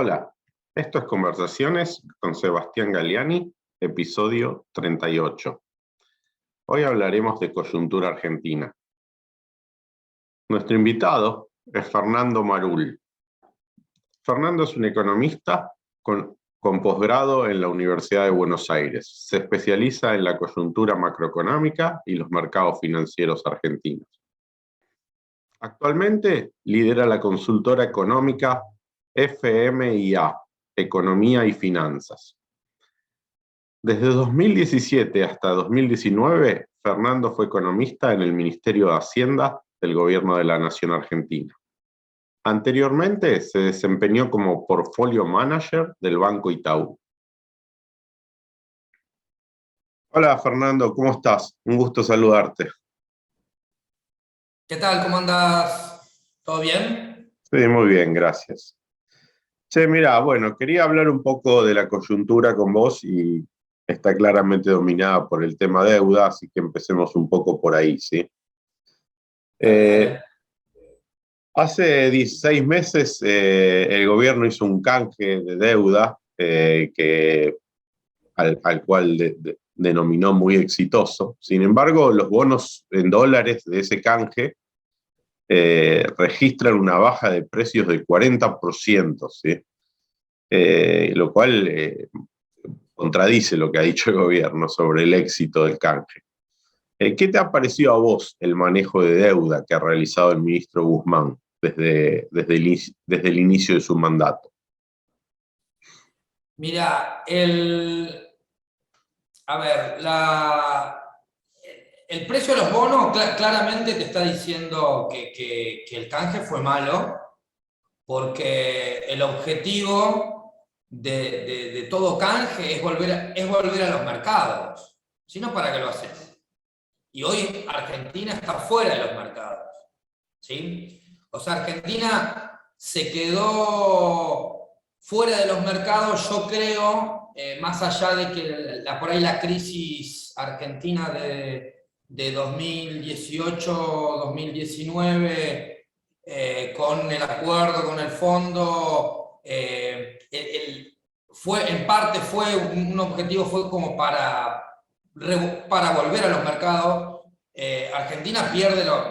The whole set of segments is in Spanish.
Hola, esto es Conversaciones con Sebastián Galiani, episodio 38. Hoy hablaremos de coyuntura argentina. Nuestro invitado es Fernando Marul. Fernando es un economista con posgrado en la Universidad de Buenos Aires. Se especializa en la coyuntura macroeconómica y los mercados financieros argentinos. Actualmente lidera la consultora económica FMIA, Economía y Finanzas. Desde 2017 hasta 2019, Fernando fue economista en el Ministerio de Hacienda del Gobierno de la Nación Argentina. Anteriormente se desempeñó como Portfolio Manager del Banco Itaú. Hola Fernando, ¿cómo estás? Un gusto saludarte. ¿Qué tal? ¿Cómo andas? ¿Todo bien? Sí, muy bien, gracias. Che, mira, bueno, quería hablar un poco de la coyuntura con vos y está claramente dominada por el tema deuda, así que empecemos un poco por ahí, ¿sí? Dale. Hace 16 meses el gobierno hizo un canje de deuda al cual denominó muy exitoso. Sin embargo, los bonos en dólares de ese canje registran una baja de precios del 40%, ¿sí? Lo cual contradice lo que ha dicho el gobierno sobre el éxito del canje. ¿Qué te ha parecido a vos el manejo de deuda que ha realizado el ministro Guzmán desde el inicio de su mandato? Mira, el precio de los bonos claramente te está diciendo que el canje fue malo, porque el objetivo de todo canje es volver a los mercados. Si no, ¿para qué lo haces? Y hoy Argentina está fuera de los mercados, ¿sí? O sea, Argentina se quedó fuera de los mercados, yo creo, más allá de que por ahí la crisis argentina de 2018-2019, con el acuerdo con el fondo, en parte fue un objetivo, fue como para volver a los mercados. Argentina pierde la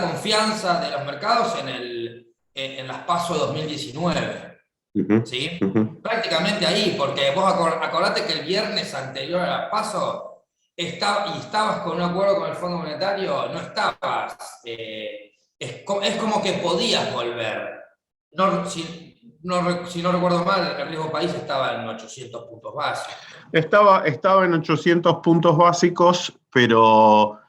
confianza de los mercados en las PASO 2019. ¿Sí? Prácticamente ahí, porque vos acordate que el viernes anterior a las PASO estabas con un acuerdo con el Fondo Monetario, no estabas. Es como que podías volver. Si no recuerdo mal, el riesgo país estaba en 800 puntos básicos. Estaba en 800 puntos básicos, pero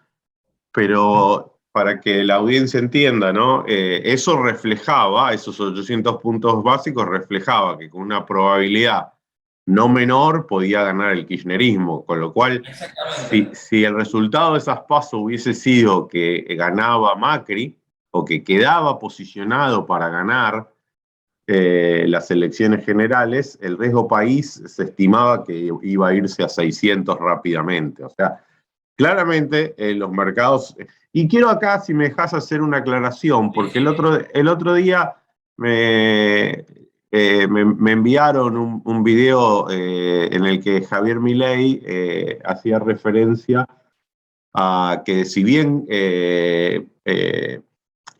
para que la audiencia entienda, ¿no? Esos 800 puntos básicos reflejaba que con una probabilidad no menor podía ganar el kirchnerismo, con lo cual, si el resultado de esas PASO hubiese sido que ganaba Macri, o que quedaba posicionado para ganar las elecciones generales, el riesgo país se estimaba que iba a irse a 600 rápidamente. O sea, claramente los mercados... Y quiero acá, si me dejas hacer una aclaración, porque el otro día me enviaron un video en el que Javier Milei hacía referencia a que si bien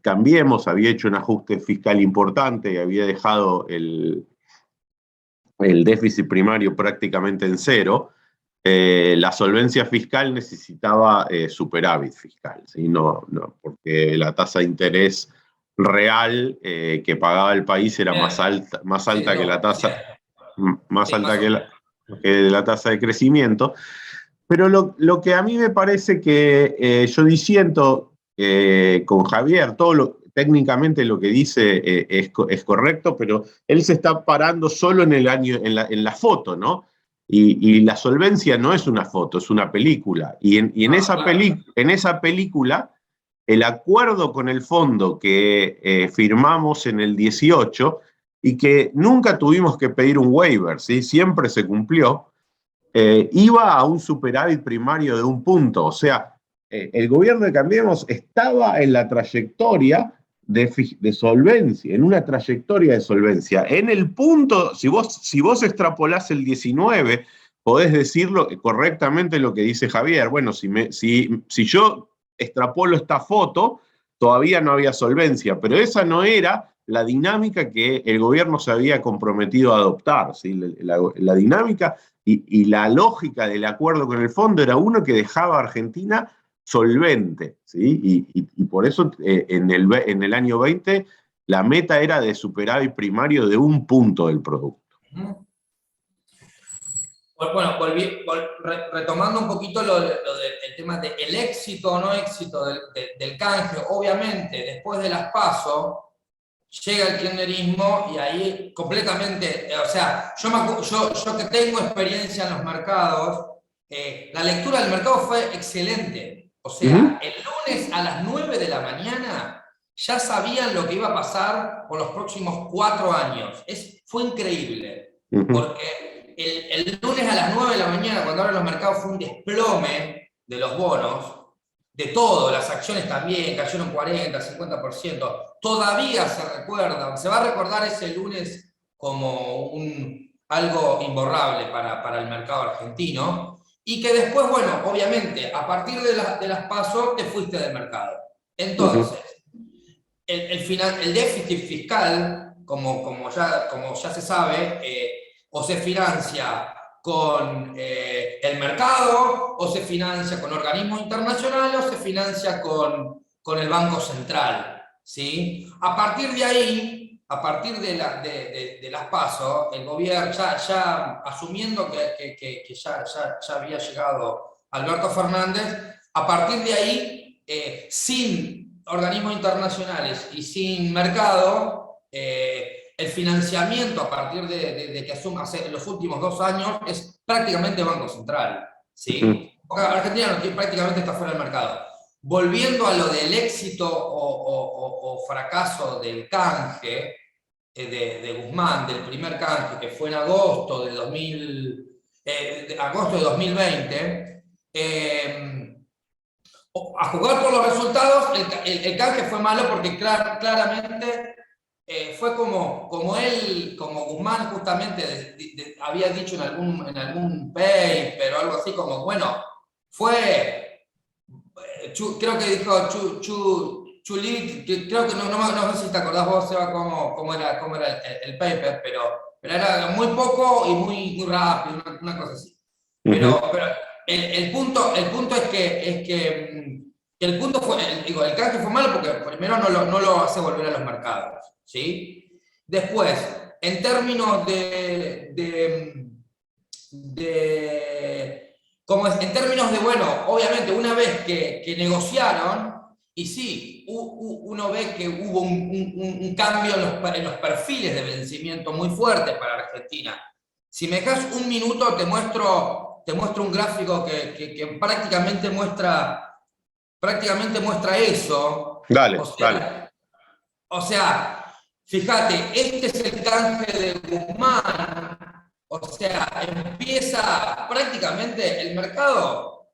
Cambiemos había hecho un ajuste fiscal importante y había dejado el déficit primario prácticamente en cero, la solvencia fiscal necesitaba superávit fiscal, ¿sí? No, porque la tasa de interés real que pagaba el país era más alta que la tasa, que la tasa de crecimiento. Pero lo que a mí me parece que yo disiento con Javier, técnicamente lo que dice es correcto, pero él se está parando solo en la foto, ¿no? Y la solvencia no es una foto, es una película. Y en esa película, el acuerdo con el fondo que firmamos en el 18 y que nunca tuvimos que pedir un waiver, ¿sí? Siempre se cumplió, iba a un superávit primario de 1 punto. O sea, el gobierno de Cambiemos estaba en la trayectoria de solvencia, en una trayectoria de solvencia. En el punto, si vos extrapolás el 19, podés decirlo correctamente lo que dice Javier. Bueno, si yo extrapolo esta foto, todavía no había solvencia, pero esa no era la dinámica que el gobierno se había comprometido a adoptar, ¿sí? La dinámica y la lógica del acuerdo con el fondo era uno que dejaba a Argentina solvente, ¿sí? Y por eso en el año 20 la meta era de superávit primario de 1 punto del producto. Bueno, retomando un poquito el tema del éxito o no éxito del canje, obviamente después de las PASO llega el kirchnerismo y ahí completamente, o sea, yo que tengo experiencia en los mercados, la lectura del mercado fue excelente. O sea, el lunes a las 9 de la mañana ya sabían lo que iba a pasar por los próximos 4 años. Fue increíble, porque el lunes a las 9 de la mañana, cuando abren los mercados, fue un desplome de los bonos, de todo, las acciones también cayeron 40, 50%. Todavía se recuerdan, se va a recordar ese lunes como algo imborrable para el mercado argentino, y que después, bueno, obviamente, a partir de las PASO te fuiste del mercado. Entonces, el déficit fiscal, como ya se sabe, o se financia con el mercado, o se financia con organismos internacionales, o se financia con el Banco Central, ¿sí? A partir de ahí, a partir de las PASO, el gobierno, ya asumiendo que ya había llegado Alberto Fernández, a partir de ahí, sin organismos internacionales y sin mercado, el financiamiento a partir de que asuma en los últimos 2 años es prácticamente Banco Central, ¿sí? Porque Argentina prácticamente está fuera del mercado. Volviendo a lo del éxito o fracaso del canje de Guzmán, del primer canje, que fue en agosto de 2020, a jugar por los resultados, el canje fue malo porque claramente fue como Guzmán justamente había dicho en algún paper o algo así, como, bueno, creo que dijo Chulit, creo que no sé si te acordás vos, Seba, cómo era el paper, pero era muy poco y muy rápido, una cosa así. Pero el punto es que el punto fue, el canje fue malo porque primero no lo hace volver a los mercados, ¿sí? Después, en términos en términos de, bueno, obviamente una vez que negociaron, y sí, uno ve que hubo un cambio en los perfiles de vencimiento muy fuerte para Argentina. Si me dejas un minuto, te muestro un gráfico que prácticamente muestra eso. Dale, dale. O sea, fíjate, este es el canje de Guzmán. O sea, empieza prácticamente el mercado.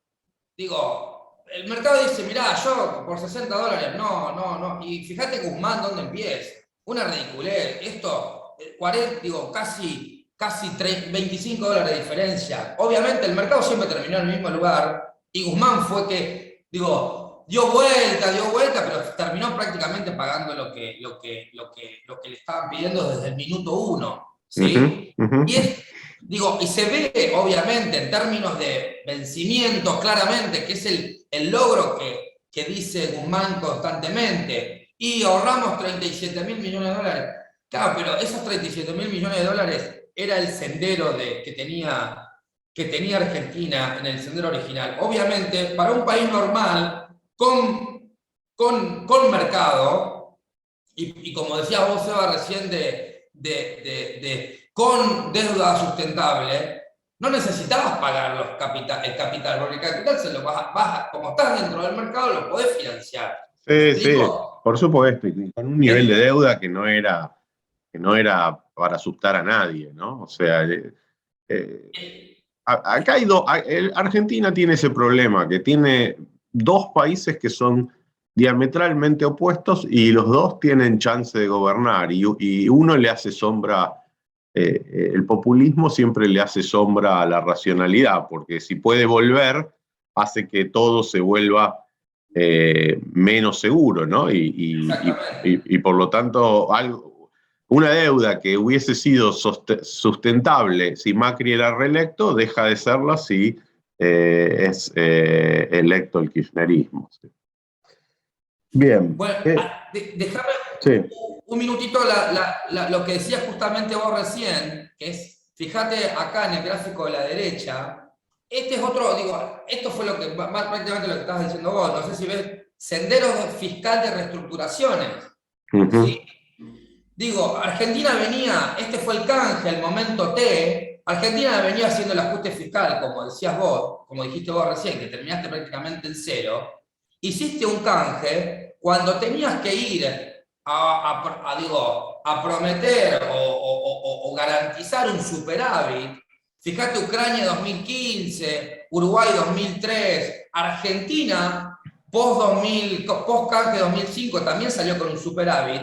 Digo, el mercado dice, mirá, yo por $60, no. Y fíjate Guzmán dónde empieza. Una ridiculez. Esto, 40, casi $25 de diferencia. Obviamente el mercado siempre terminó en el mismo lugar. Y Guzmán fue que, dio vuelta, pero terminó prácticamente pagando lo que le estaban pidiendo desde el minuto 1. ¿Sí? Y se ve, obviamente, en términos de vencimientos, claramente, que es el logro que dice Guzmán constantemente. Y ahorramos 37.000 millones de dólares. Claro, pero esos 37.000 millones de dólares era el sendero que tenía Argentina en el sendero original. Obviamente, para un país normal, con mercado, y como decía vos, Seba, recién, con deuda sustentable, no necesitabas pagar el capital, porque el capital se lo vas como estás dentro del mercado, lo podés financiar. Sí, por supuesto, y con un nivel de deuda que no era para asustar a nadie, ¿no? O sea, acá Argentina tiene ese problema, que tiene 2 países que son diametralmente opuestos y los dos tienen chance de gobernar y uno le hace sombra, el populismo siempre le hace sombra a la racionalidad, porque si puede volver, hace que todo se vuelva menos seguro, ¿no? Y por lo tanto, una deuda que hubiese sido sustentable si Macri era reelecto, deja de serlo si es electo el kirchnerismo. ¿Sí? Bien. Bueno, déjame Sí. un minutito lo que decías justamente vos recién, que es, fíjate acá en el gráfico de la derecha, este es otro, digo, esto fue lo que, prácticamente lo que estabas diciendo vos, no sé si ves, senderos fiscal de reestructuraciones, ¿sí? Digo, Argentina venía, este fue el canje, el momento T, Argentina venía haciendo el ajuste fiscal, como decías vos, como dijiste vos recién, que terminaste prácticamente en cero, hiciste un canje cuando tenías que ir a prometer o garantizar un superávit. Fíjate, Ucrania 2015, Uruguay 2003, Argentina post-canje 2005 también salió con un superávit.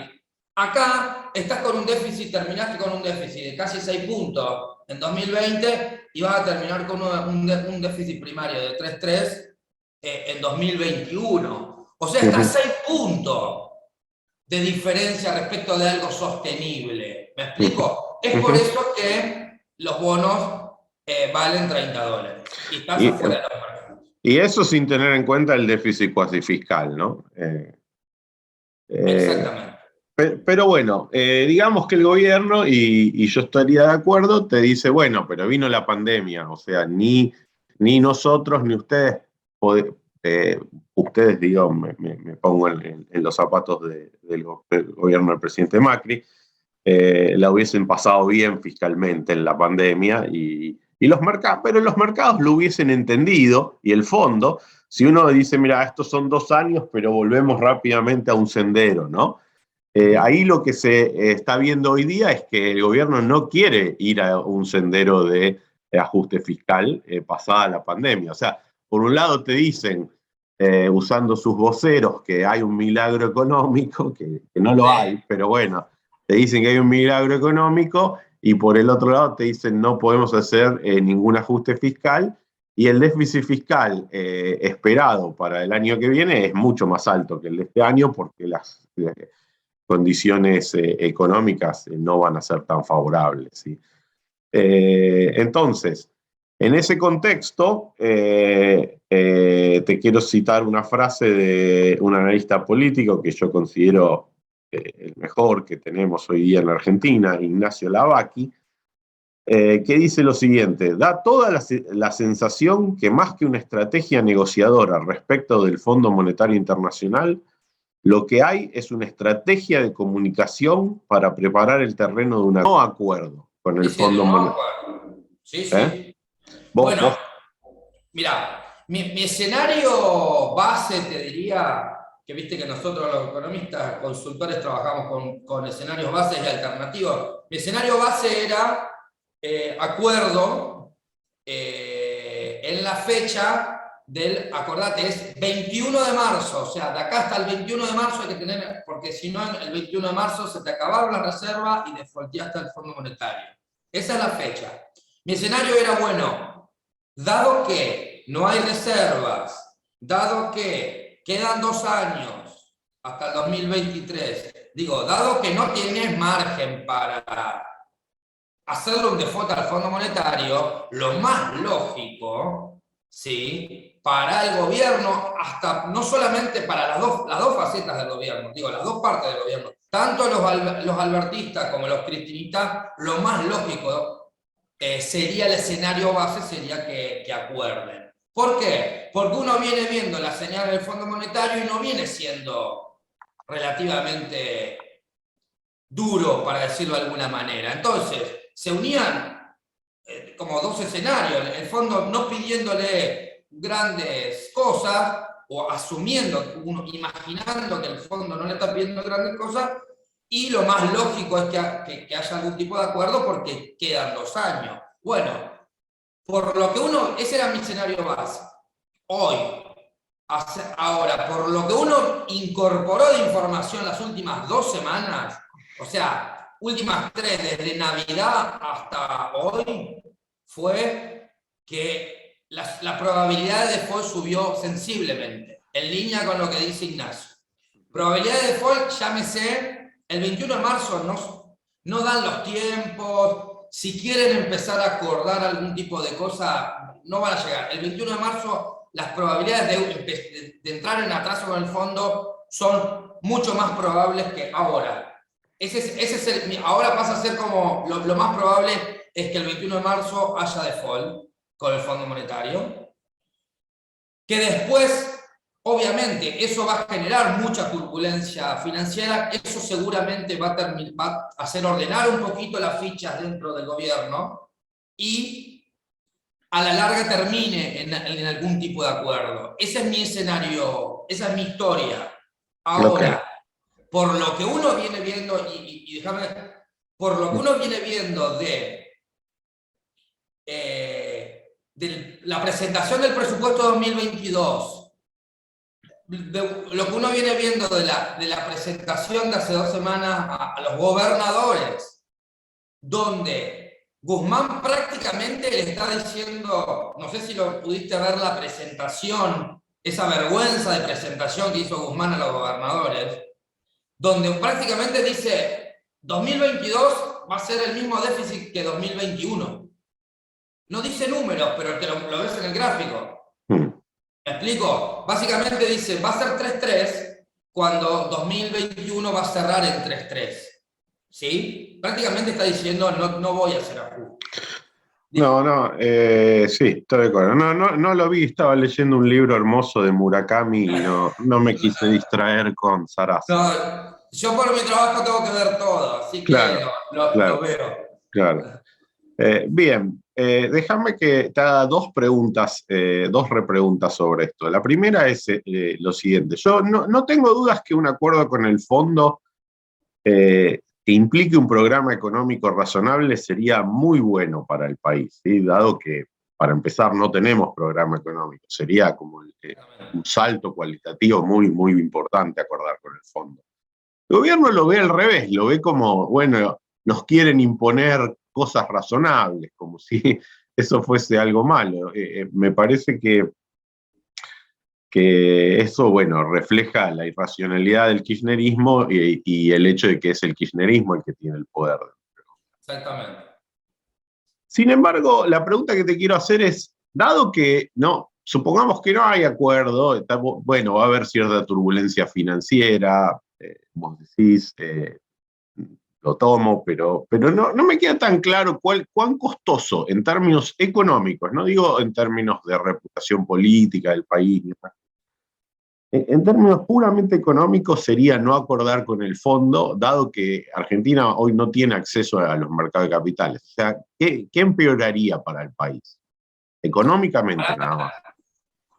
Acá estás con un déficit, terminaste con un déficit de casi 6 puntos en 2020 y vas a terminar con un déficit primario de 3,3 en 2021. O sea, está 6 puntos de diferencia respecto de algo sostenible. ¿Me explico? Es por eso que los bonos valen $30 y estás afuera de los mercados. Y eso sin tener en cuenta el déficit cuasi fiscal, ¿no? Exactamente. Pero bueno, digamos que el gobierno, y yo estaría de acuerdo, te dice, bueno, pero vino la pandemia, o sea, ni nosotros ni ustedes, ustedes digo, me pongo en los zapatos del gobierno del presidente Macri, la hubiesen pasado bien fiscalmente en la pandemia los mercados, pero los mercados lo hubiesen entendido y el fondo, si uno dice, mira, estos son 2 años, pero volvemos rápidamente a un sendero, ¿no? Ahí lo que se está viendo hoy día es que el gobierno no quiere ir a un sendero de ajuste fiscal pasada la pandemia. O sea, por un lado te dicen, usando sus voceros, que hay un milagro económico, que no lo hay, pero bueno, te dicen que hay un milagro económico y por el otro lado te dicen no podemos hacer ningún ajuste fiscal y el déficit fiscal esperado para el año que viene es mucho más alto que el de este año porque las condiciones económicas no van a ser tan favorables. ¿Sí? Entonces, en ese contexto, te quiero citar una frase de un analista político que yo considero el mejor que tenemos hoy día en la Argentina, Ignacio Lavacchi, que dice lo siguiente: da toda la sensación que más que una estrategia negociadora respecto del Fondo Monetario Internacional, lo que hay es una estrategia de comunicación para preparar el terreno de un no acuerdo con el Fondo Monetario. Sí, sí. Bueno, mira, mi escenario base te diría que viste que nosotros los economistas, consultores, trabajamos con escenarios bases y alternativos. Mi escenario base era acuerdo en la fecha del, acordate, es 21 de marzo, o sea, de acá hasta el 21 de marzo hay que tener, porque si no, el 21 de marzo se te acabaron las reservas y defaulteaste el Fondo Monetario. Esa es la fecha. Mi escenario era, bueno, dado que no hay reservas, dado que quedan 2 años hasta el 2023, digo, dado que no tienes margen para hacerle un default al Fondo Monetario, lo más lógico, ¿sí?, para el gobierno, hasta no solamente para las dos facetas del gobierno, digo, las dos partes del gobierno, tanto los albertistas como los cristinistas, lo más lógico sería el escenario base, sería que acuerden. ¿Por qué? Porque uno viene viendo la señal del Fondo Monetario y no viene siendo relativamente duro, para decirlo de alguna manera. Entonces, se unían como 2 escenarios, el fondo no pidiéndole grandes cosas, o asumiendo, imaginando que el fondo no le está pidiendo grandes cosas, y lo más lógico es que haya algún tipo de acuerdo porque quedan 2 años. Bueno, por lo que ese era mi escenario base. Hoy, Ahora, por lo que uno incorporó de información las últimas 2 semanas, o sea, últimas 3, desde Navidad hasta hoy, fue que la probabilidad de default subió sensiblemente, en línea con lo que dice Ignacio. Probabilidad de default, llámese, el 21 de marzo no dan los tiempos, si quieren empezar a acordar algún tipo de cosa, no van a llegar. El 21 de marzo las probabilidades de entrar en atraso con el fondo son mucho más probables que ahora. Ahora pasa a ser como, lo más probable es que el 21 de marzo haya default con el Fondo Monetario, que después, obviamente, eso va a generar mucha turbulencia financiera, eso seguramente va a hacer ordenar un poquito las fichas dentro del gobierno y a la larga termine en algún tipo de acuerdo. Ese es mi escenario, esa es mi historia. Ahora, por lo que uno viene viendo, y déjame, por lo que uno viene viendo de la presentación del presupuesto 2022, lo que uno viene viendo de la presentación de hace 2 semanas a los gobernadores, donde Guzmán prácticamente le está diciendo, no sé si lo pudiste ver la presentación, esa vergüenza de presentación que hizo Guzmán a los gobernadores, donde prácticamente dice, 2022 va a ser el mismo déficit que 2021. No dice números, pero te lo ves en el gráfico. ¿Me explico? Básicamente dice, va a ser 3.3 cuando 2021 va a cerrar en 3.3. ¿Sí? Prácticamente está diciendo, no voy a hacer ajuste. Sí, estoy de acuerdo. No lo vi, estaba leyendo un libro hermoso de Murakami y no me quise distraer con Sarasa. No, yo por mi trabajo tengo que ver todo, así claro, que lo veo. Claro. Bien, déjame que te haga 2 preguntas, 2 repreguntas sobre esto. La primera es lo siguiente. Yo no tengo dudas que un acuerdo con el fondo que implique un programa económico razonable sería muy bueno para el país, ¿sí? Dado que, para empezar, no tenemos programa económico. Sería como un salto cualitativo muy, muy importante acordar con el fondo. El gobierno lo ve al revés, lo ve como, bueno, nos quieren imponer cosas razonables, como si eso fuese algo malo. Me parece que eso, bueno, refleja la irracionalidad del kirchnerismo y el hecho de que es el kirchnerismo el que tiene el poder. Exactamente. Sin embargo, la pregunta que te quiero hacer es, dado que supongamos que no hay acuerdo, bueno, va a haber cierta turbulencia financiera, vos decís, lo tomo, pero no me queda tan claro cuán costoso en términos económicos, no digo en términos de reputación política del país, en términos puramente económicos sería no acordar con el fondo, dado que Argentina hoy no tiene acceso a los mercados de capitales. O sea, ¿qué empeoraría para el país? Económicamente nada más.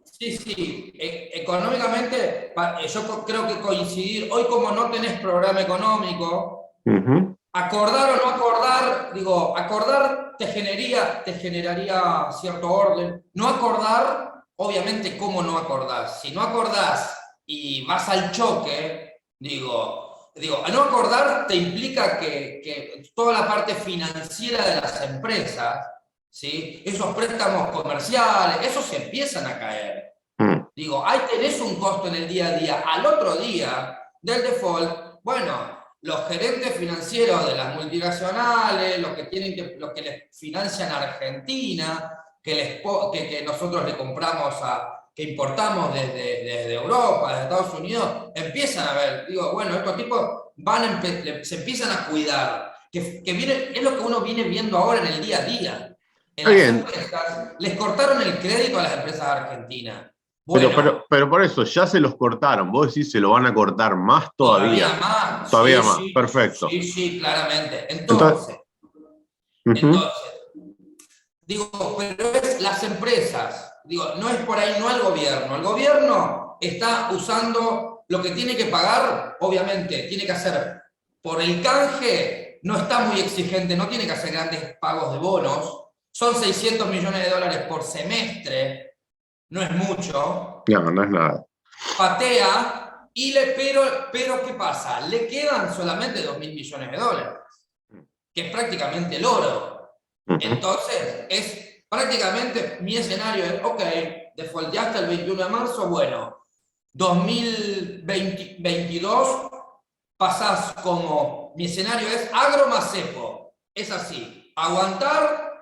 Sí. Económicamente, yo creo que coincidir, hoy como no tenés programa económico, acordar o no acordar, acordar te generaría cierto orden. No acordar, obviamente, ¿cómo no acordar? Si no acordás y vas al choque, a no acordar te implica que toda la parte financiera de las empresas, ¿sí? Esos préstamos comerciales, esos se empiezan a caer. Ahí tenés un costo en el día a día. Al otro día del default, bueno, los gerentes financieros de las multinacionales, los que les financian a Argentina, que nosotros le compramos que importamos desde Europa, desde Estados Unidos, empiezan a ver, bueno, estos tipos se empiezan a cuidar, es lo que uno viene viendo ahora en el día a día. En las empresas, les cortaron el crédito a las empresas argentinas. Bueno, pero por eso, ya se los cortaron. Vos decís, se lo van a cortar más todavía. Todavía más. Sí, perfecto. Sí, claramente. Entonces, pero es las empresas. No es por ahí, no el gobierno. El gobierno está usando lo que tiene que pagar, obviamente, tiene que hacer por el canje, no está muy exigente, no tiene que hacer grandes pagos de bonos. Son $600 millones por semestre. No es mucho, No, no es nada. Patea, pero ¿qué pasa? Le quedan solamente 2.000 millones de dólares, que es prácticamente el oro. Entonces, es prácticamente mi escenario es, ok, defaulteaste el 21 de marzo, bueno, 2022 pasás como, mi escenario es agro más cepo, es así, aguantar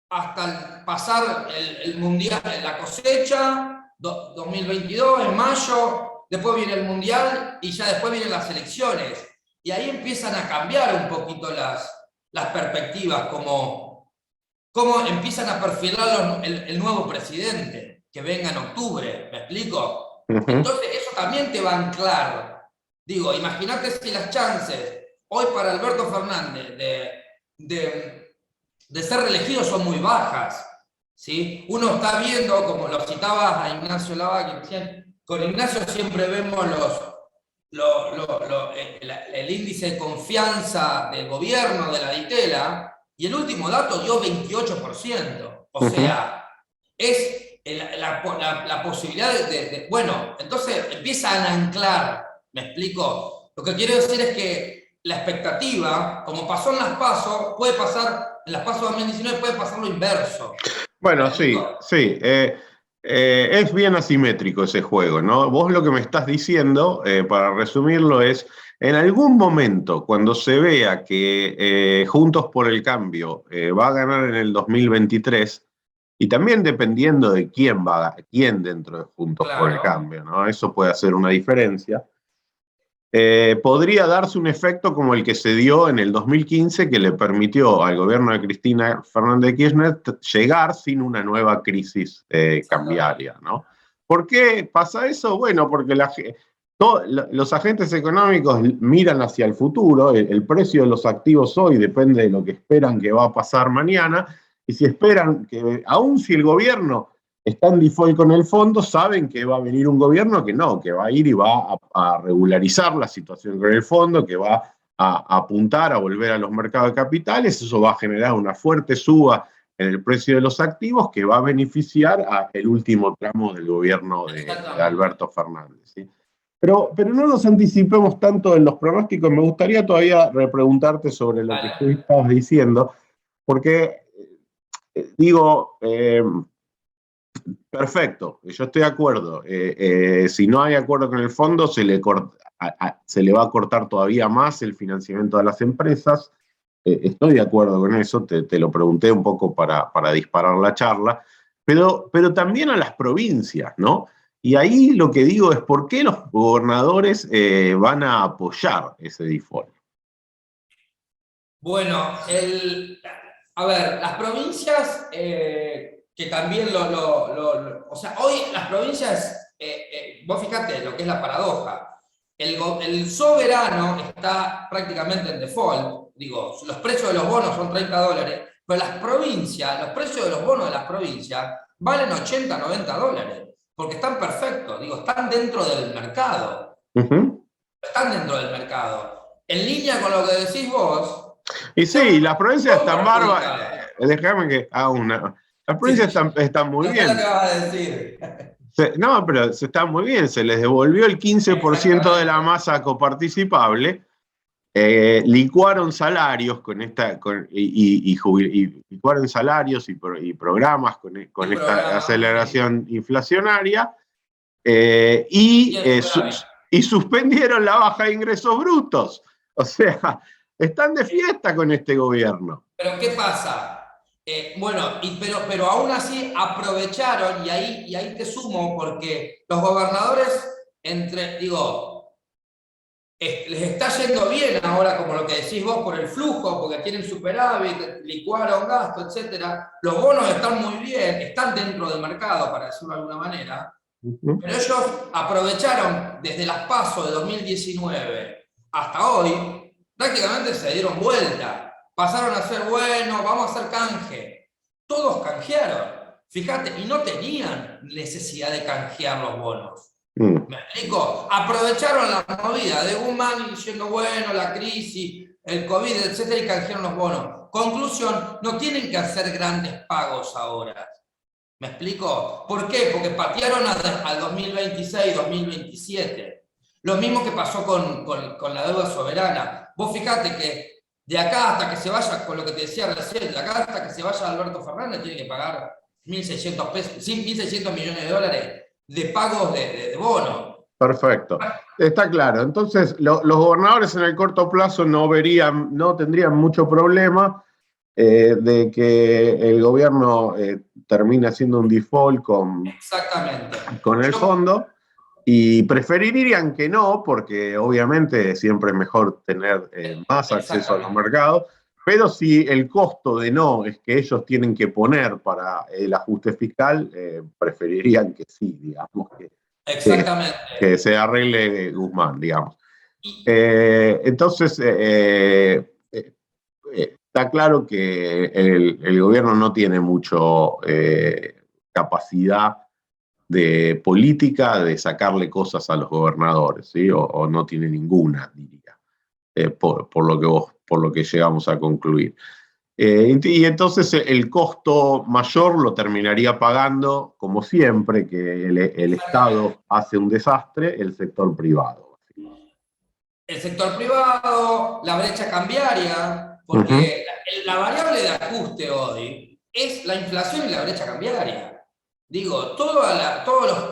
hasta pasar el mundial, la cosecha, 2022, en mayo, después viene el mundial y ya después vienen las elecciones. Y ahí empiezan a cambiar un poquito las perspectivas, como empiezan a perfilar el nuevo presidente que venga en octubre, ¿me explico? Entonces eso también te va a anclar. Digo, imagínate si las chances hoy para Alberto Fernández de ser reelegido son muy bajas, ¿sí? Uno está viendo, como lo citabas a Ignacio Lava, con Ignacio siempre vemos el índice de confianza del gobierno, de la ditela, y el último dato dio 28%. O sea, es la posibilidad bueno, entonces empiezan a anclar, ¿me explico? Lo que quiero decir es que la expectativa, como pasó en las PASO, puede pasar, en las PASO 2019 puede pasar lo inverso. Bueno, sí, sí. Es bien asimétrico ese juego, ¿no? Vos lo que me estás diciendo, para resumirlo, es en algún momento, cuando se vea que Juntos por el Cambio va a ganar en el 2023, y también dependiendo de quién dentro de Juntos por el Cambio, ¿no? Eso puede hacer una diferencia. Podría darse un efecto como el que se dio en el 2015, que le permitió al gobierno de Cristina Fernández de Kirchner llegar sin una nueva crisis cambiaria, ¿no? ¿Por qué pasa eso? Bueno, porque los agentes económicos miran hacia el futuro, el precio de los activos hoy depende de lo que esperan que va a pasar mañana, y si esperan que, aun si el gobierno está en default con el fondo, saben que va a venir un gobierno que no, que va a ir y va a regularizar la situación con el fondo, que va a apuntar a volver a los mercados de capitales. Eso va a generar una fuerte suba en el precio de los activos que va a beneficiar al último tramo del gobierno de Alberto Fernández, ¿sí? Pero no nos anticipemos tanto en los pronósticos. Me gustaría todavía repreguntarte sobre lo que tú estabas diciendo, porque digo, perfecto, yo estoy de acuerdo. Si no hay acuerdo con el fondo, se le va a cortar todavía más el financiamiento a las empresas. Estoy de acuerdo con eso, te lo pregunté un poco para disparar la charla, pero también a las provincias, ¿no? Y ahí lo que digo es, ¿por qué los gobernadores van a apoyar ese default? Bueno, a ver, las provincias, que también o sea, hoy las provincias, vos fíjate lo que es la paradoja. El soberano está prácticamente en default. Digo, los precios de los bonos son $30, pero las provincias, los precios de los bonos de las provincias valen 80, 90 dólares, porque están perfectos, digo, están dentro del mercado. Están dentro del mercado. En línea con lo que decís vos. Y sí, las provincias están bárbaras. Déjame que haga una. Las provincias están muy bien. ¿Qué vas a decir? No, pero están muy bien. Se les devolvió el 15% de la masa coparticipable. Licuaron salarios licuaron salarios y programas con esta aceleración inflacionaria. Y suspendieron la baja de ingresos brutos. O sea, están de fiesta con este gobierno. Pero ¿qué pasa? Bueno, pero aún así aprovecharon, y ahí te sumo, porque los gobernadores, les está yendo bien ahora, como lo que decís vos, por el flujo, porque tienen superávit, licuaron gasto, etc. Los bonos están muy bien, están dentro del mercado, para decirlo de alguna manera. Pero ellos aprovecharon desde las PASO de 2019 hasta hoy, prácticamente se dieron vuelta. Pasaron a ser, bueno, vamos a hacer canje. Todos canjearon. Fíjate, y no tenían necesidad de canjear los bonos. ¿Me explico? Aprovecharon la movida de Guzmán diciendo, bueno, la crisis, el COVID, etcétera, y canjearon los bonos. Conclusión, no tienen que hacer grandes pagos ahora. ¿Me explico? ¿Por qué? Porque patearon al 2026, 2027. Lo mismo que pasó con la deuda soberana. Vos fijate que de acá hasta que se vaya, con lo que te decía recién, de acá hasta que se vaya Alberto Fernández, tiene que pagar 1.600 pesos, 1.600 millones de dólares de pagos de bono. Perfecto. Está claro. Entonces, los gobernadores en el corto plazo no tendrían mucho problema de que el gobierno termine haciendo un default Exactamente. con el fondo, y preferirían que no, porque obviamente siempre es mejor tener más acceso a los mercados, pero si el costo de no es que ellos tienen que poner para el ajuste fiscal, preferirían que sí, digamos, Exactamente. que se arregle Guzmán, digamos. Entonces, está claro que el gobierno no tiene mucho capacidad de política de sacarle cosas a los gobernadores, ¿sí? O no tiene ninguna, diría, por lo que llegamos a concluir. Y entonces el costo mayor lo terminaría pagando, como siempre, que el Estado hace un desastre, el sector privado. El sector privado, la brecha cambiaria, porque la variable de ajuste hoy es la inflación y la brecha cambiaria. Digo, todos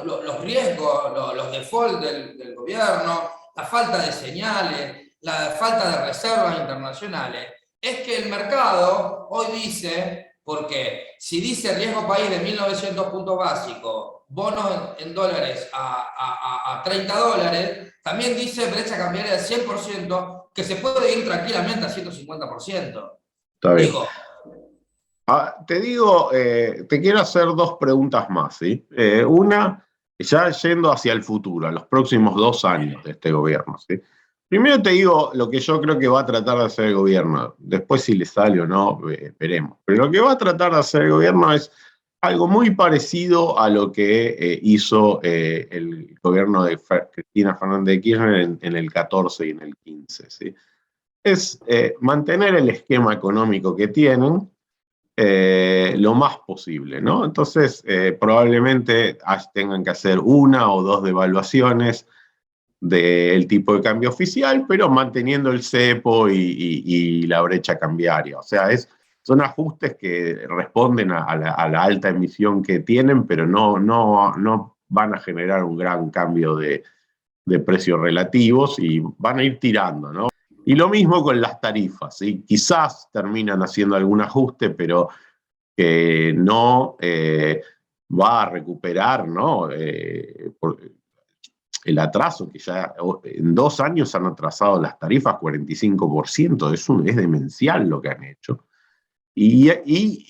los riesgos, los defaults del gobierno, la falta de señales, la falta de reservas internacionales, es que el mercado hoy dice, porque si dice riesgo país de 1.900 puntos básicos, bonos en dólares a 30 dólares, también dice brecha cambiaria del 100%, que se puede ir tranquilamente a 150%. Está bien. Digo, te quiero hacer dos preguntas más, ¿sí? Una, ya yendo hacia el futuro, a los próximos 2 años de este gobierno, ¿sí? Primero te digo lo que yo creo que va a tratar de hacer el gobierno. Después si le sale o no, veremos. Pero lo que va a tratar de hacer el gobierno es algo muy parecido a lo que hizo el gobierno de Cristina Fernández de Kirchner en el 14 y en el 15, ¿sí? Es mantener el esquema económico que tienen, lo más posible, ¿no? Entonces, probablemente tengan que hacer 1 o 2 devaluaciones del tipo de cambio oficial, pero manteniendo el cepo y la brecha cambiaria. O sea, son ajustes que responden a la alta emisión que tienen, pero no van a generar un gran cambio de precios relativos y van a ir tirando, ¿no? Y lo mismo con las tarifas, ¿sí? Quizás terminan haciendo algún ajuste, pero que no va a recuperar, ¿no? El atraso, que ya en 2 años han atrasado las tarifas 45%, es demencial lo que han hecho. Y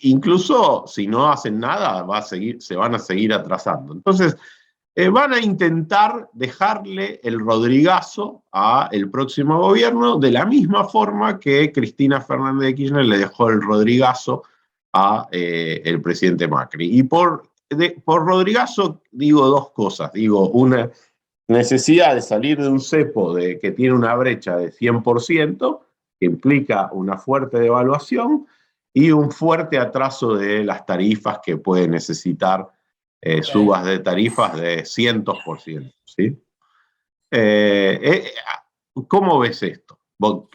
incluso si no hacen nada, se van a seguir atrasando. Entonces, van a intentar dejarle el rodrigazo al próximo gobierno de la misma forma que Cristina Fernández de Kirchner le dejó el rodrigazo a el presidente Macri. Y por rodrigazo digo 2 cosas. Digo, una necesidad de salir de un cepo que tiene una brecha de 100%, que implica una fuerte devaluación y un fuerte atraso de las tarifas que puede necesitar subas de tarifas de cientos por ciento, ¿sí? ¿Cómo ves esto?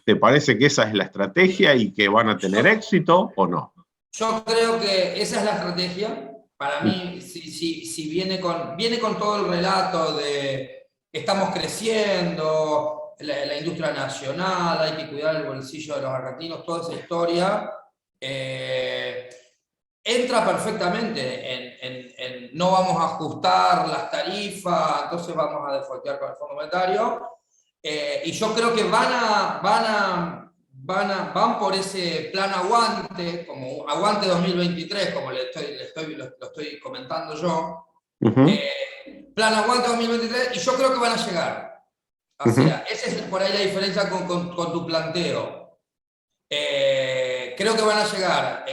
¿Te parece que esa es la estrategia y que van a tener éxito o no? yo creo que esa es la estrategia. Para mí, si viene con todo el relato de estamos creciendo, la industria nacional, hay que cuidar el bolsillo de los argentinos, toda esa historia, entra perfectamente en no vamos a ajustar las tarifas, entonces vamos a defaultear con el Fondo Monetario. Y yo creo que van por ese plan aguante, como aguante 2023, como lo estoy comentando yo. Plan aguante 2023, y yo creo que van a llegar. O sea, esa es por ahí la diferencia con tu planteo. Creo que van a llegar,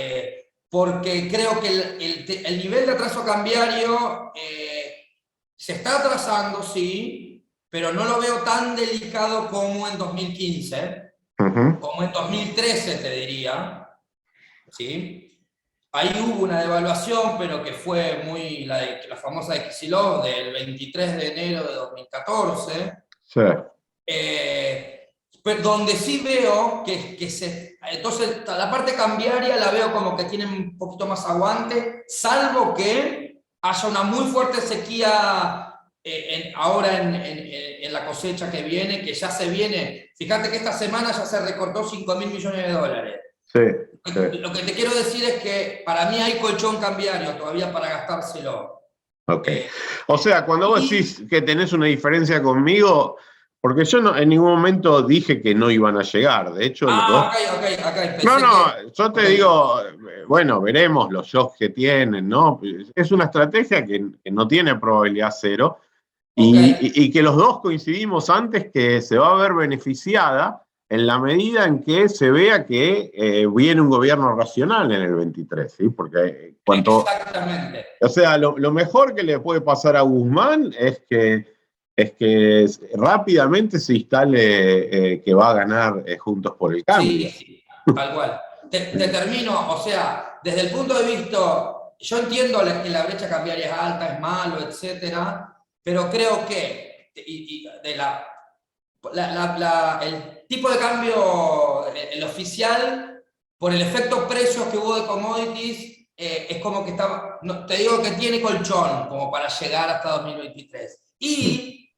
porque creo que el nivel de atraso cambiario se está atrasando, sí, pero no lo veo tan delicado como en 2015, como en 2013 te diría, ¿sí? ahí hubo una devaluación, pero que fue la famosa de Kicillof del 23 de enero de 2014. Sí. Pero donde sí veo entonces la parte cambiaria la veo como que tiene un poquito más aguante, salvo que haya una muy fuerte sequía ahora en la cosecha que viene, que ya se viene. Fíjate que esta semana ya se recortó 5.000 millones de dólares. Sí, Lo que te quiero decir es que para mí hay colchón cambiario todavía para gastárselo. ok. O sea, cuando vos decís que tenés una diferencia conmigo, porque yo no, en ningún momento dije que no iban a llegar. De hecho, los dos. Ok. No, yo te digo, bueno, veremos los shocks que tienen, ¿no? Es una estrategia que no tiene probabilidad cero y que los dos coincidimos antes que se va a ver beneficiada en la medida en que se vea que viene un gobierno racional en el 23, ¿sí? Porque Exactamente. o sea, lo mejor que le puede pasar a Guzmán es que rápidamente se instale que va a ganar Juntos por el Cambio. Sí, tal cual. Te termino, o sea, desde el punto de vista, yo entiendo que la brecha cambiaria es alta, es malo, etcétera, pero creo que el tipo de cambio, el oficial, por el efecto precios que hubo de commodities, es como que estaba, no, te digo que tiene colchón como para llegar hasta 2023. Y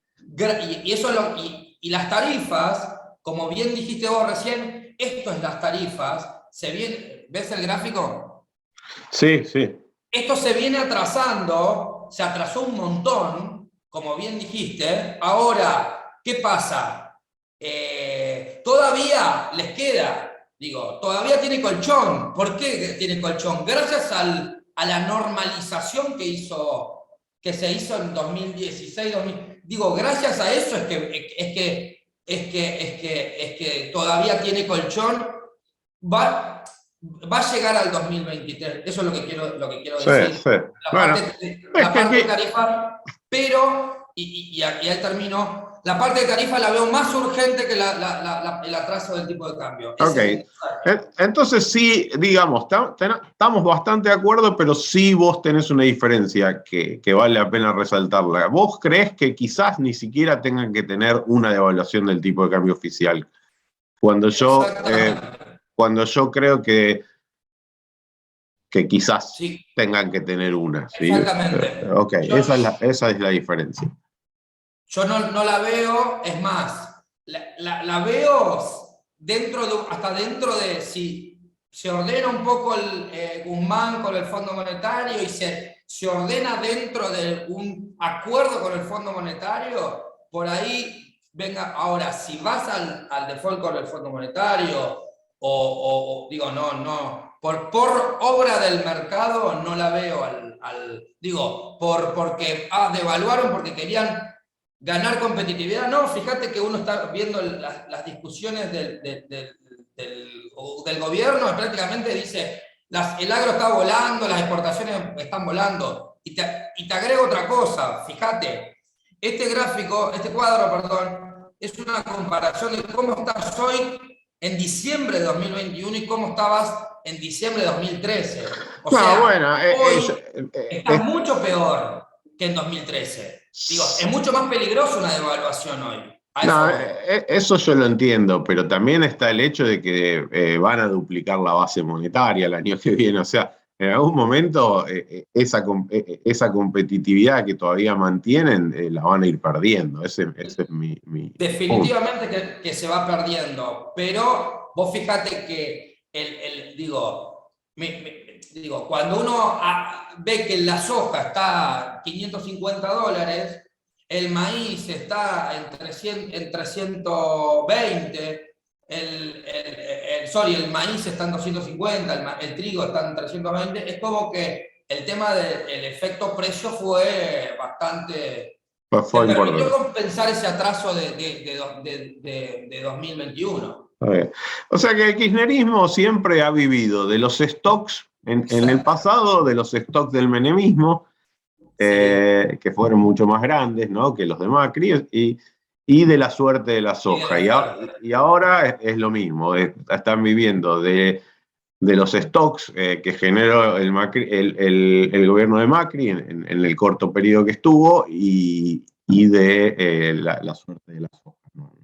las tarifas, como bien dijiste vos recién, esto es las tarifas, ¿ves el gráfico? Sí, sí. Esto se viene atrasando, se atrasó un montón, como bien dijiste. Ahora, ¿qué pasa? Todavía les queda, todavía tiene colchón. ¿Por qué tiene colchón? Gracias a la normalización que se hizo en 2016, gracias a eso es que todavía tiene colchón. Va a llegar al 2023, eso es lo que quiero decir. Sí. La parte de tarifa, pero, y ahí termino, la parte de tarifa la veo más urgente que el atraso del tipo de cambio. Ok, entonces sí, digamos, estamos bastante de acuerdo, pero sí vos tenés una diferencia que vale la pena resaltarla. ¿Vos creés que quizás ni siquiera tengan que tener una devaluación del tipo de cambio oficial? Cuando yo creo que quizás sí, tengan que tener una, ¿sí? Exactamente. Ok, esa es la diferencia. Yo no la veo, es más, la veo hasta dentro de si se ordena un poco Guzmán con el Fondo Monetario y se ordena dentro de un acuerdo con el Fondo Monetario, por ahí venga. Ahora, si vas al default con el Fondo Monetario por obra del mercado no la veo porque devaluaron porque querían ganar competitividad. No, fíjate que uno está viendo las discusiones del gobierno, prácticamente dice, el agro está volando, las exportaciones están volando. Y te agrego otra cosa, fíjate, este cuadro, perdón, es una comparación de cómo estás hoy en diciembre de 2021 y cómo estabas en diciembre de 2013. O sea, hoy está mucho peor que en 2013. Es mucho más peligroso una devaluación hoy. Eso yo lo entiendo, pero también está el hecho de que van a duplicar la base monetaria el año que viene. O sea, en algún momento esa competitividad que todavía mantienen la van a ir perdiendo. Ese es mi Definitivamente que se va perdiendo, pero vos fíjate que cuando uno ve que la soja está a $550, el maíz está en 320, el maíz está en 250, el trigo está en 320, es como que el tema del efecto precio fue bastante. Fue importante. Permitió compensar ese atraso de 2021. O sea que el kirchnerismo siempre ha vivido de los stocks, en el pasado, de los stocks del menemismo, que fueron mucho más grandes, ¿no?, que los de Macri, y de la suerte de la soja. Y ahora es lo mismo, están viviendo de de los stocks que generó el gobierno de Macri en el corto periodo que estuvo y de la suerte de las hojas, ¿no?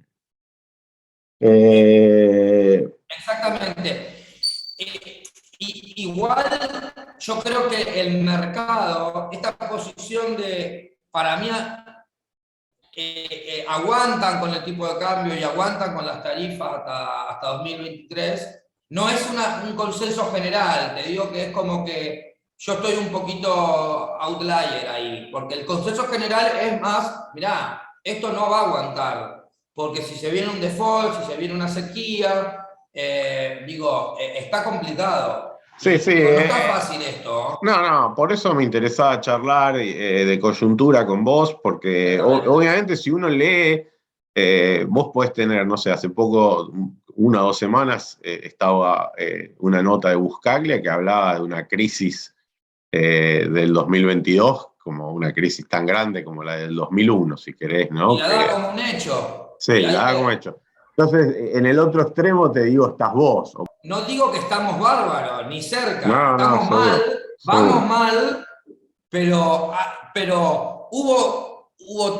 Exactamente. Igual yo creo que el mercado, esta posición de, para mí, aguantan con el tipo de cambio y aguantan con las tarifas hasta 2023, no es un consenso general, te digo que es como que yo estoy un poquito outlier ahí, porque el consenso general es más, mirá, esto no va a aguantar, porque si se viene un default, si se viene una sequía, está complicado. Sí, sí. Digo, no está fácil esto. No, por eso me interesaba charlar de coyuntura con vos, porque obviamente si uno lee, vos podés tener, no sé, hace poco, 1 o 2 semanas, estaba una nota de Buscaglia que hablaba de una crisis del 2022, como una crisis tan grande como la del 2001, si querés, ¿no? Y la da como un hecho. Sí, la da como hecho. Entonces, en el otro extremo te digo, estás vos. No digo que estamos bárbaros, ni cerca, No, estamos seguro, mal, vamos seguro. mal, pero hubo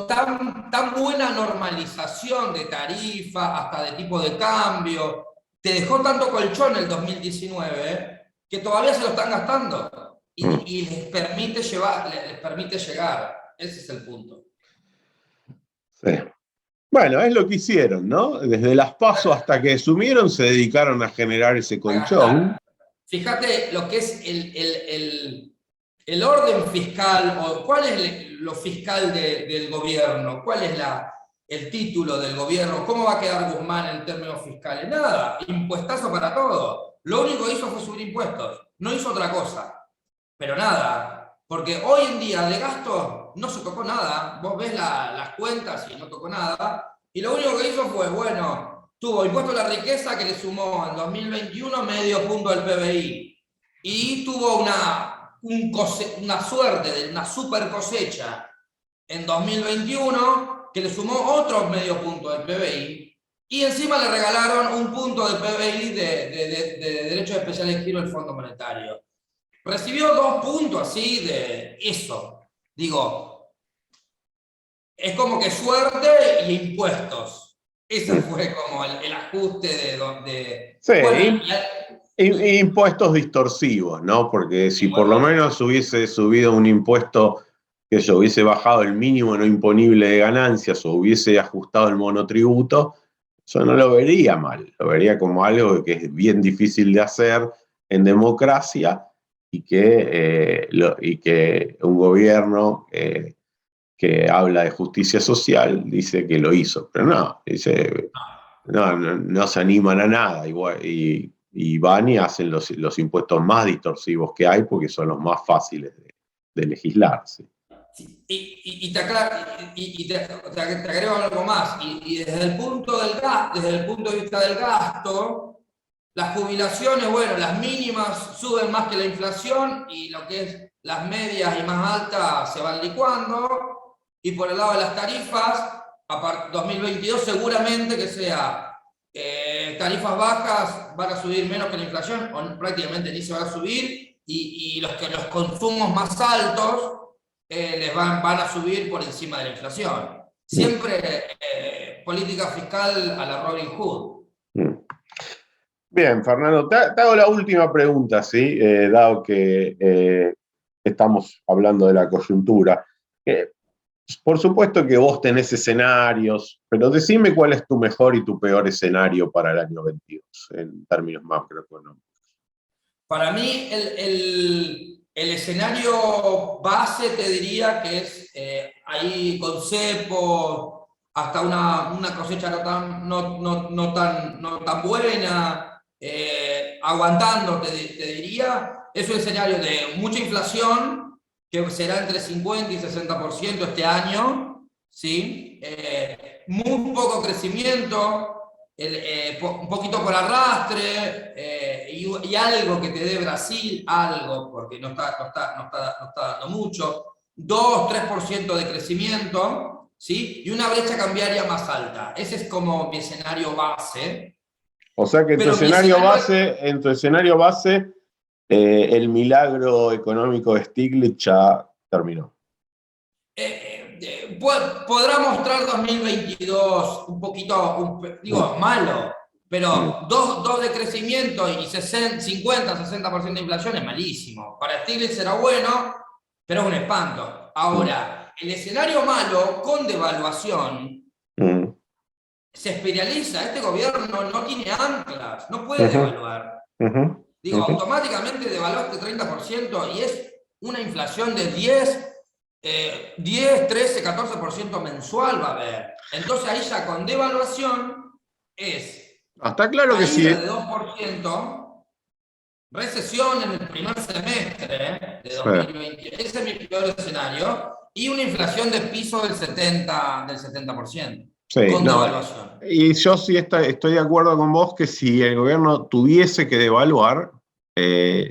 tan buena normalización de tarifa, hasta de tipo de cambio, te dejó tanto colchón el 2019 que todavía se lo están gastando y les permite llegar. Ese es el punto. Sí. Bueno, es lo que hicieron, ¿no? Desde las PASO hasta que sumieron, se dedicaron a generar ese colchón. Fíjate lo que es el orden fiscal, o cuál es lo fiscal del gobierno, cuál es el título del gobierno, cómo va a quedar Guzmán en términos fiscales. Nada, impuestazo para todo. Lo único que hizo fue subir impuestos, no hizo otra cosa. Pero nada, porque hoy en día de gasto no se tocó nada. Vos ves las cuentas y no tocó nada. Y lo único que hizo fue, bueno, tuvo impuesto a la riqueza que le sumó en 2021 medio punto del PBI. Y tuvo una suerte de una super cosecha en 2021 que le sumó otro medio punto del PBI. Y encima le regalaron 1 punto del PBI de derechos especiales de giro del Fondo Monetario. Recibió 2 puntos así de eso. Digo, es como que suerte y impuestos. Ese fue como el ajuste de donde... Sí, Bueno, impuestos distorsivos, ¿no? Porque si por lo menos hubiese subido un impuesto que yo hubiese bajado el mínimo no imponible de ganancias o hubiese ajustado el monotributo, yo no lo vería mal, lo vería como algo que es bien difícil de hacer en democracia y que un gobierno que habla de justicia social dice que lo hizo, pero no, dice, no se animan a nada y van y hacen los impuestos más distorsivos que hay porque son los más fáciles de legislar. ¿Sí? Y te agrego algo más. Y desde el punto de vista del gasto, las jubilaciones, bueno, las mínimas suben más que la inflación y lo que es las medias y más altas se van licuando. Y por el lado de las tarifas, a 2022 seguramente que sea tarifas bajas van a subir menos que la inflación, o prácticamente ni se van a subir, y los consumos más altos les van a subir por encima de la inflación. Siempre política fiscal a la Robin Hood. Bien, Fernando, te hago la última pregunta, ¿sí? Dado que estamos hablando de la coyuntura. Por supuesto que vos tenés escenarios, pero decime cuál es tu mejor y tu peor escenario para el año 22, en términos macroeconómicos. Para mí, el escenario base te diría que es ahí con cepo, hasta una cosecha no tan buena, aguantando, te diría. Es un escenario de mucha inflación, que será entre 50 y 60% este año, ¿sí? Muy poco crecimiento, un poquito por arrastre, y algo que te dé Brasil, algo, porque no está dando mucho, 2-3% de crecimiento, ¿sí? Y una brecha cambiaria más alta. Ese es como mi escenario base. O sea que Pero mi en tu escenario base, el milagro económico de Stiglitz ya terminó. Podrá mostrar 2022 un poquito, malo, pero dos de crecimiento y 50-60% de inflación es malísimo. Para Stiglitz será bueno, pero es un espanto. Ahora, el escenario malo con devaluación se espiraliza. Este gobierno no tiene anclas, no puede devaluar. Automáticamente devaluaste 30% y es una inflación de 10, 13, 14% mensual va a haber. Entonces ahí ya con devaluación es está claro que sí. De 2%, recesión en el primer semestre de 2020, ese es mi peor escenario, y una inflación de piso del 70%. Sí, con devaluación. Y yo sí estoy de acuerdo con vos que si el gobierno tuviese que devaluar,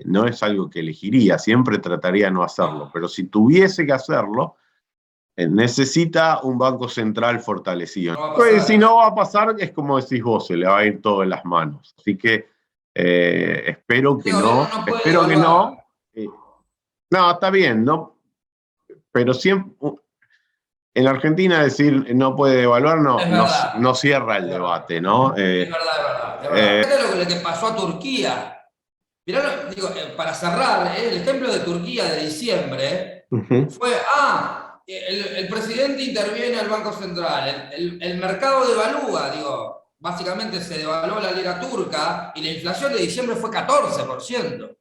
no es algo que elegiría, siempre trataría de no hacerlo, pero si tuviese que hacerlo, necesita un banco central fortalecido. Pues si no va a pasar, es como decís vos, se le va a ir todo en las manos. Así que espero que no. Espero que no. No, está bien, ¿no? Pero siempre. En Argentina decir no puede devaluar no cierra el debate, ¿no? Es verdad. Fíjate lo que pasó a Turquía. Mirá, para cerrar, el ejemplo de Turquía de diciembre fue, el presidente interviene al Banco Central, el mercado devalúa, básicamente se devaluó la lira turca y la inflación de diciembre fue 14%.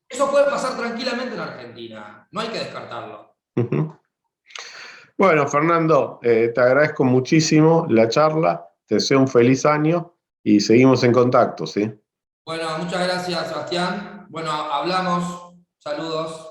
Eso puede pasar tranquilamente en Argentina, no hay que descartarlo. Bueno, Fernando, te agradezco muchísimo la charla, te deseo un feliz año y seguimos en contacto, ¿sí? Bueno, muchas gracias, Sebastián. Bueno, hablamos. Saludos.